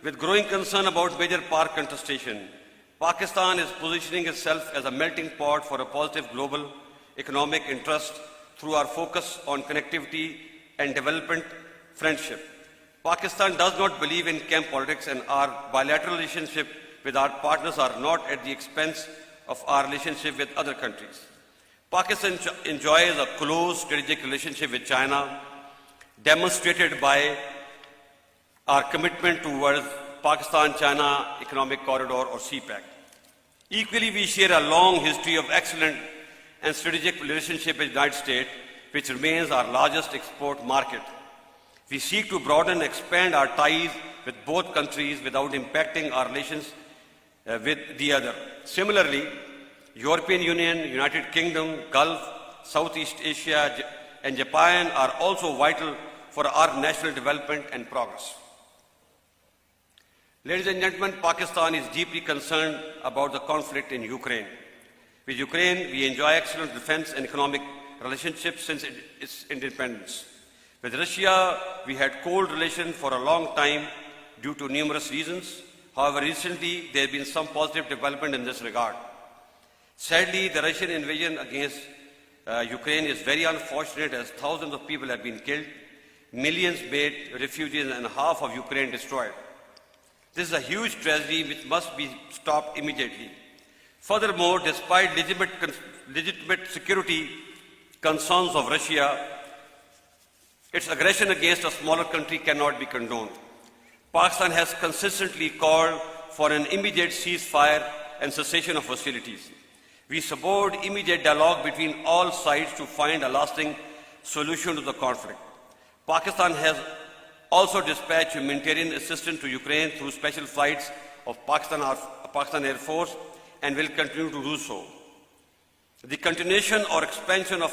With growing concern about major power contestation, Pakistan is positioning itself as a melting pot for a positive global economic interest through our focus on connectivity and development friendship. Pakistan does not believe in camp politics, and our bilateral relationship with our partners are not at the expense of our relationship with other countries. Pakistan enjoys a close strategic relationship with China, demonstrated by our commitment towards Pakistan-China Economic Corridor or CPEC. Equally, we share a long history of excellent and strategic relationship with the United States, which remains our largest export market. We seek to broaden and expand our ties with both countries without impacting our relations with the other. Similarly, European Union, United Kingdom, Gulf, Southeast Asia, and Japan are also vital for our national development and progress. Ladies and gentlemen, Pakistan is deeply concerned about the conflict in Ukraine. With Ukraine, we enjoy excellent defense and economic relationships since its independence. With Russia, we had cold relations for a long time due to numerous reasons. However, recently, there has been some positive development in this regard. Sadly, the Russian invasion against Ukraine is very unfortunate, as thousands of people have been killed, millions made refugees, and half of Ukraine destroyed. This is a huge tragedy which must be stopped immediately. Furthermore, despite legitimate security concerns of Russia, its aggression against a smaller country cannot be condoned. Pakistan has consistently called for an immediate ceasefire and cessation of hostilities. We support immediate dialogue between all sides to find a lasting solution to the conflict. Pakistan has also dispatched humanitarian assistance to Ukraine through special flights of Pakistan Air Force and will continue to do so. The continuation or expansion of